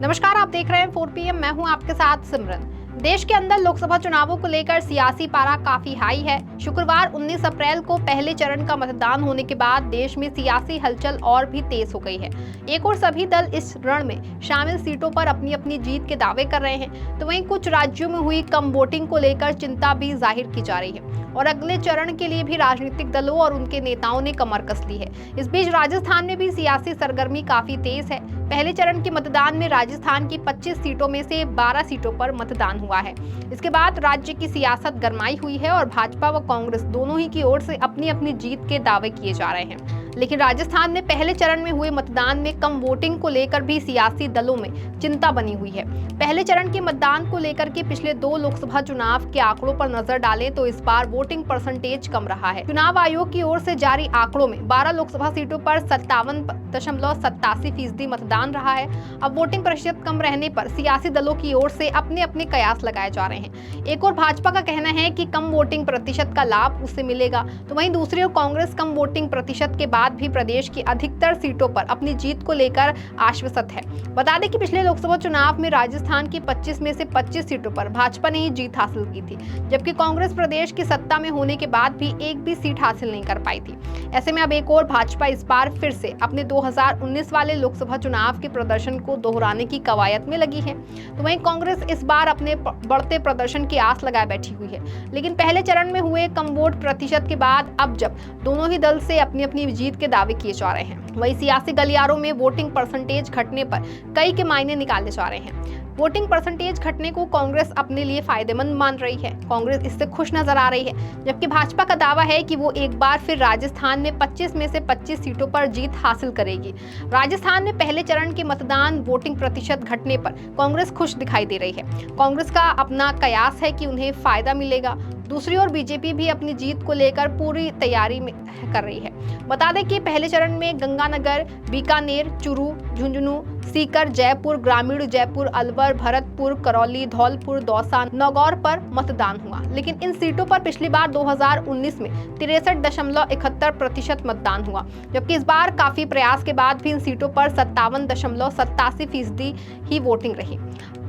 नमस्कार, आप देख रहे हैं 4 PM। मैं हूं आपके साथ सिमरन। देश के अंदर लोकसभा चुनावों को लेकर सियासी पारा काफी हाई है। शुक्रवार 19 अप्रैल को पहले चरण का मतदान होने के बाद देश में सियासी हलचल और भी तेज हो गई है। एक और सभी दल इस रण में शामिल सीटों पर अपनी अपनी जीत के दावे कर रहे हैं, तो वहीं कुछ राज्यों में हुई कम वोटिंग को लेकर चिंता भी जाहिर की जा रही है और अगले चरण के लिए भी राजनीतिक दलों और उनके नेताओं ने कमर कस ली है। इस बीच राजस्थान में भी सियासी सरगर्मी काफी तेज है। पहले चरण के मतदान में राजस्थान की 25 सीटों में से 12 सीटों पर मतदान हुआ है। इसके बाद राज्य की सियासत गरमाई हुई है और भाजपा व कांग्रेस दोनों ही की ओर से अपनी अपनी जीत के दावे किए जा रहे हैं। लेकिन राजस्थान में पहले चरण में हुए मतदान में कम वोटिंग को लेकर भी सियासी दलों में चिंता बनी हुई है। पहले चरण के मतदान को लेकर के पिछले 2 लोकसभा चुनाव के आंकड़ों पर नजर डालें तो इस बार वोटिंग परसेंटेज कम रहा है। चुनाव आयोग की ओर से जारी आंकड़ों में 12 लोकसभा सीटों पर 57.87% मतदान रहा है। अब वोटिंग प्रतिशत कम रहने पर सियासी दलों की ओर से अपने अपने कयास लगाए जा रहे हैं। एक और भाजपा का कहना है कि कम वोटिंग प्रतिशत का लाभ उससे मिलेगा, तो वहीं दूसरी ओर कांग्रेस कम वोटिंग प्रतिशत के बाद भी प्रदेश की अधिकतर सीटों पर अपनी जीत को लेकर आश्वस्त है। बता दें कि पिछले लोकसभा चुनाव में राजस्थान की 25 में से 25 सीटों पर भाजपा ने ही जीत हासिल की थी, जबकि कांग्रेस प्रदेश की सत्ता में होने के बाद भी एक भी सीट हासिल नहीं कर पाई थी। ऐसे में अब एक और भाजपा इस बार फिर से अपने 2019 वाले लोकसभा चुनाव के प्रदर्शन को दोहराने की कवायद में लगी है, तो वहीं कांग्रेस इस बार अपने बढ़ते प्रदर्शन की आस लगाए बैठी हुई है। लेकिन पहले चरण में हुए कम वोट प्रतिशत के बाद अब जब दोनों ही दल से अपनी अपनी जीत के दावे किए जा रहे हैं, वहीं सियासी गलियारों में वोटिंग परसेंटेज घटने पर कई के मायने निकाले जा रहे हैं। वोटिंग परसेंटेज घटने को कांग्रेस अपने लिए फायदेमंद मान रही है। कांग्रेस इससे खुश नजर आ रही है, जबकि भाजपा का दावा है कि वो एक बार फिर राजस्थान में 25 में से 25 सीटों पर जीत हासिल करेगी। राजस्थान में पहले चरण के मतदान वोटिंग प्रतिशत घटने पर कांग्रेस खुश दिखाई दे रही है। कांग्रेस का अपना कयास है कि उन्हें फायदा मिलेगा। दूसरी ओर बीजेपी भी अपनी जीत को लेकर पूरी तैयारी में कर रही है। बता दें कि पहले चरण में गंगानगर, बीकानेर, चूरू, झुंझुनू, सीकर, जयपुर, ग्रामीण जयपुर, अलवर, भरतपुर, करौली, धौलपुर, दौसा, नागौर पर मतदान हुआ। लेकिन इन सीटों पर पिछली बार 2019 में 63.71% मतदान हुआ, जबकि इस बार काफी प्रयास के बाद भी इन सीटों पर 57.87% ही वोटिंग रही,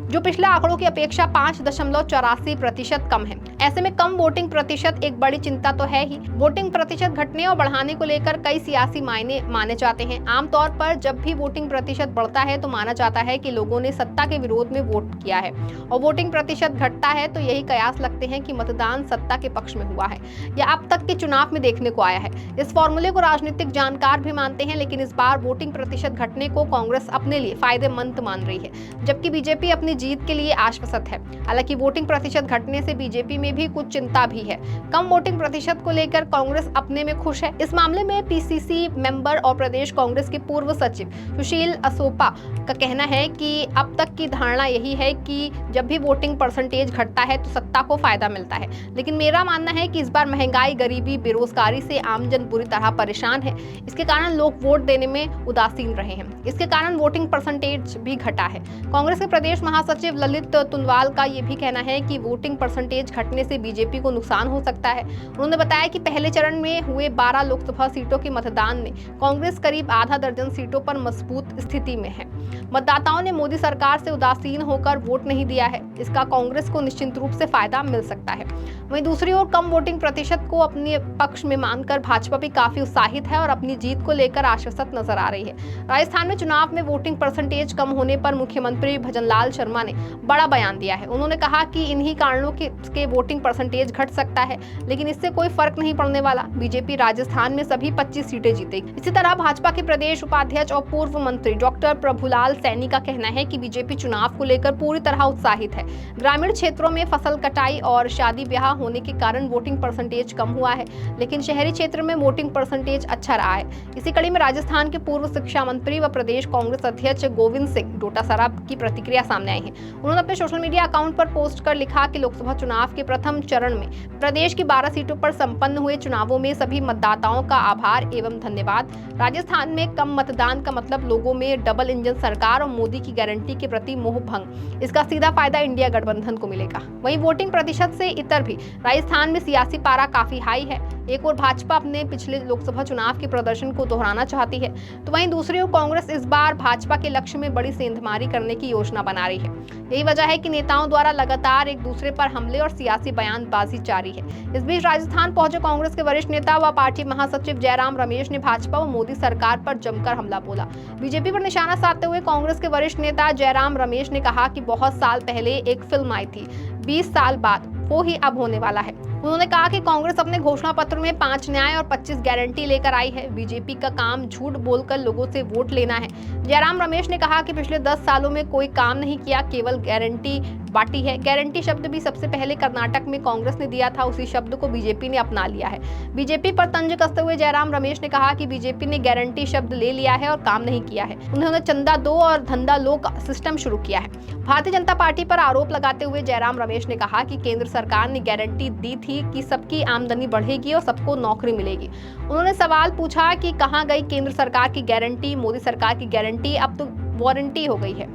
जो पिछले आंकड़ों की अपेक्षा 5.84% कम है। ऐसे में कम वोटिंग प्रतिशत एक बड़ी चिंता तो है ही। वोटिंग प्रतिशत घटने और बढ़ाने को लेकर कई सियासी मायने माने जाते हैं। आमतौर पर जब भी वोटिंग प्रतिशत बढ़ता है तो माना जाता है कि लोगों ने सत्ता के विरोध में वोट किया है, और वोटिंग प्रतिशत घटता है तो यही कयास लगते हैं कि मतदान सत्ता के पक्ष में हुआ है या अब तक के चुनाव में देखने को आया है। इस फॉर्मूले को राजनीतिक जानकार भी मानते हैं, लेकिन इस बार वोटिंग प्रतिशत घटने को कांग्रेस अपने लिए फायदेमंद मान रही है, जबकि बीजेपी अपनी जीत के लिए आश्वस्त है। हालांकि वोटिंग प्रतिशत घटने से बीजेपी में भी कुछ चिंता भी है। कम वोटिंग प्रतिशत को लेकर कांग्रेस अपने में खुश है। इस मामले में पीसीसी मेंबर और प्रदेश कांग्रेस के पूर्व सचिव सुशील असोपा का कहना है कि अब तक की धारणा यही है कि जब भी वोटिंग परसेंटेज घटता है तो सत्ता को फायदा मिलता है। लेकिन मेरा मानना है कि इस बार महंगाई, गरीबी, बेरोजगारी से आमजन बुरी तरह परेशान है। इसके कारण लोग वोट देने में उदासीन रहे हैं। इसके कारण वोटिंग परसेंटेज भी घटा है। कांग्रेस के प्रदेश महासचिव ललित तुनवाल का ये भी कहना है कि वोटिंग परसेंटेज घटने से बीजेपी को नुकसान हो सकता है। उन्होंने बताया कि पहले चरण में हुए 12 लोकसभा सीटों के मतदान में कांग्रेस करीब आधा दर्जन सीटों पर मजबूत स्थिति में है। मतदाताओं ने मोदी सरकार से उदासीन होकर वोट नहीं दिया है। इसका कांग्रेस को निश्चित रूप से फायदा मिल सकता है। वहीं दूसरी ओर कम वोटिंग प्रतिशत को अपने पक्ष में मानकर भाजपा भी काफी उत्साहित है और अपनी जीत को लेकर आश्वस्त नजर आ रही है। राजस्थान में चुनाव में वोटिंग परसेंटेज कम होने पर मुख्यमंत्री भजनलाल शर्मा ने बड़ा बयान दिया है। उन्होंने कहा कि इन्हीं कारणों के वोटिंग परसेंटेज घट सकता है, लेकिन इससे कोई फर्क नहीं पड़ने वाला। बीजेपी राजस्थान में सभी 25 सीटें जीतेगी। इसी तरह भाजपा के प्रदेश उपाध्यक्ष और पूर्व मंत्री डॉक्टर प्रभुलाल सैनी का कहना है कि बीजेपी चुनाव को लेकर पूरी तरह उत्साहित है। ग्रामीण क्षेत्रों में फसल कटाई और शादी ब्याह होने के कारण वोटिंग परसेंटेज कम हुआ है, लेकिन शहरी क्षेत्र में वोटिंग परसेंटेज अच्छा रहा है। इसी कड़ी में राजस्थान के पूर्व शिक्षा मंत्री व प्रदेश कांग्रेस अध्यक्ष गोविंद सिंह डोटासरा की प्रतिक्रिया सामने आई हैं। उन्होंने अपने सोशल मीडिया अकाउंट पर पोस्ट कर लिखा कि लोकसभा चुनाव के प्रथम चरण में प्रदेश की 12 सीटों पर संपन्न हुए चुनावों में सभी मतदाताओं का आभार एवं धन्यवाद। राजस्थान में कम मतदान का मतलब लोगों में डबल इंजन सरकार और मोदी की गारंटी के प्रति मोह भंग। इसका सीधा फायदा इंडिया गठबंधन को मिलेगा। वहीं वोटिंग प्रतिशत से इतर भी राजस्थान में सियासी पारा काफी हाई है। एक और भाजपा अपने पिछले लोकसभा चुनाव के प्रदर्शन को दोहराना चाहती है, तो वहीं दूसरी ओर कांग्रेस इस बार भाजपा के लक्ष्य में बड़ी सेंधमारी करने की योजना बना रही है। यही वजह है कि नेताओं द्वारा लगातार एक दूसरे पर हमले और सियासी बयानबाजी जारी है। इस बीच राजस्थान पहुंचे कांग्रेस के वरिष्ठ नेता व पार्टी महासचिव जयराम रमेश ने भाजपा व मोदी सरकार पर जमकर हमला बोला। बीजेपी पर निशाना साधते हुए कांग्रेस के वरिष्ठ नेता जयराम रमेश ने कहा कि बहुत साल पहले एक फिल्म आई थी, 20 साल बाद वो ही अब होने वाला है। उन्होंने कहा कि कांग्रेस अपने घोषणा पत्र में 5 न्याय और 25 गारंटी लेकर आई है। बीजेपी का काम झूठ बोलकर लोगों से वोट लेना है। जयराम रमेश ने कहा कि पिछले 10 सालों में कोई काम नहीं किया, केवल गारंटी बांटी है। गारंटी शब्द भी सबसे पहले कर्नाटक में कांग्रेस ने दिया था, उसी शब्द को बीजेपी ने अपना लिया है। बीजेपी पर तंज कसते हुए जयराम रमेश ने कहा कि बीजेपी ने गारंटी शब्द ले लिया है और काम नहीं किया है। उन्होंने चंदा दो और धंधा लो का सिस्टम शुरू किया है। भारतीय जनता पार्टी पर आरोप लगाते हुए जयराम रमेश ने कहा कि केंद्र सरकार ने गारंटी दी थी कि सबकी आमदनी बढ़ेगी और सबको नौकरी मिलेगी। उन्होंने सवाल पूछा कि कहां गई केंद्र सरकार की गारंटी, मोदी सरकार की गारंटी अब तो वारंटी हो गई है।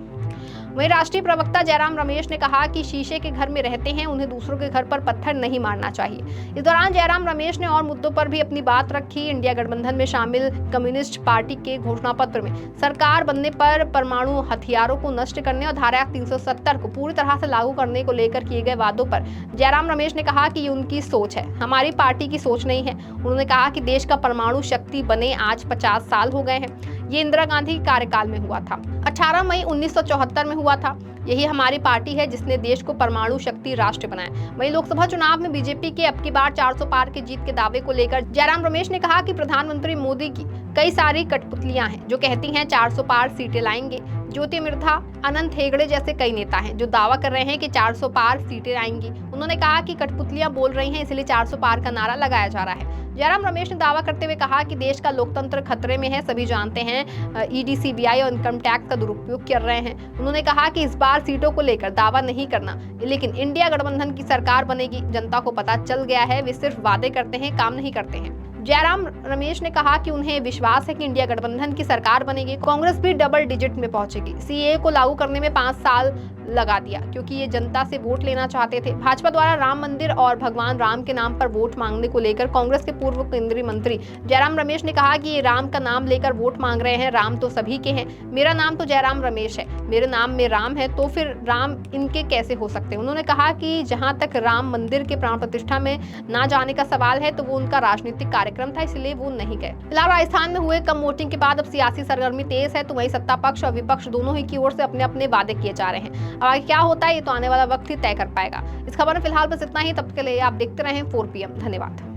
वहीं राष्ट्रीय प्रवक्ता जयराम रमेश ने कहा कि शीशे के घर में रहते हैं, उन्हें दूसरों के घर पर पत्थर नहीं मारना चाहिए। इस दौरान जयराम रमेश ने और मुद्दों पर भी अपनी बात रखी। इंडिया गठबंधन में शामिल कम्युनिस्ट पार्टी के घोषणा पत्र में सरकार बनने पर परमाणु हथियारों को नष्ट करने और धारा 370 को पूरी तरह से लागू करने को लेकर किए गए वादों पर जयराम रमेश ने कहा कि ये उनकी सोच है, हमारी पार्टी की सोच नहीं है। उन्होंने कहा कि देश का परमाणु शक्ति बने आज 50 साल हो गए हैं। ये इंदिरा गांधी के कार्यकाल में हुआ था, 18 मई 1974 में हुआ था। यही हमारी पार्टी है जिसने देश को परमाणु शक्ति राष्ट्र बनाया। वहीं लोकसभा चुनाव में बीजेपी के अब की बार 400 पार की जीत के दावे को लेकर जयराम रमेश ने कहा कि प्रधानमंत्री मोदी की कई सारी कठपुतलियां हैं जो कहती हैं 400 पार सीटें लाएंगे। ज्योति मिर्धा, अनंत हेगड़े जैसे कई नेता हैं जो दावा कर रहे हैं कि 400 पार सीटें आएंगी। उन्होंने कहा कि कठपुतलियां बोल रही हैं, इसलिए 400 पार का नारा लगाया जा रहा है। जयराम रमेश ने दावा करते हुए कहा कि देश का लोकतंत्र खतरे में है। सभी जानते हैं ईडी, सीबीआई और इनकम टैक्स का दुरुपयोग कर रहे हैं। उन्होंने कहा कि इस बार सीटों को लेकर दावा नहीं करना, लेकिन इंडिया गठबंधन की सरकार बनेगी। जनता को पता चल गया है, वे सिर्फ वादे करते हैं, काम नहीं करते हैं। जयराम रमेश ने कहा कि उन्हें विश्वास है कि इंडिया गठबंधन की सरकार बनेगी। कांग्रेस भी डबल डिजिट में पहुंचेगी। सीएए को लागू करने में 5 साल लगा दिया क्योंकि ये जनता से वोट लेना चाहते थे। भाजपा द्वारा राम मंदिर और भगवान राम के नाम पर वोट मांगने को लेकर कांग्रेस के पूर्व केंद्रीय मंत्री जयराम रमेश ने कहा कि ये राम का नाम लेकर वोट मांग रहे हैं। राम तो सभी के हैं, मेरा नाम तो जयराम रमेश है, मेरे नाम में राम है, तो फिर राम इनके कैसे हो सकते हैं। उन्होंने कहा कि जहां तक राम मंदिर के प्राण प्रतिष्ठा में ना जाने का सवाल है तो वो उनका राजनीतिक कार्यक्रम था, इसलिए वो नहीं गए। फिलहाल राजस्थान में हुए कम वोटिंग के बाद अब सियासी सरगर्मी तेज है, तो वही सत्ता पक्ष और विपक्ष दोनों ही की ओर से अपने अपने वादे किए जा रहे हैं। अब आगे क्या होता है ये तो आने वाला वक्त ही तय कर पाएगा। इस खबर में फिलहाल बस इतना ही। तब के लिए आप देखते रहें 4 PM। धन्यवाद।